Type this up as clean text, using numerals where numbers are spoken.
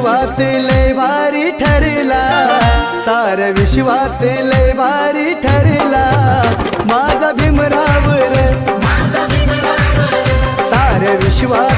विश्वात लय भारी ठरला, साऱ्या विश्वात लय भारी ठरला माझा भीमराव रे, साऱ्या विश्वात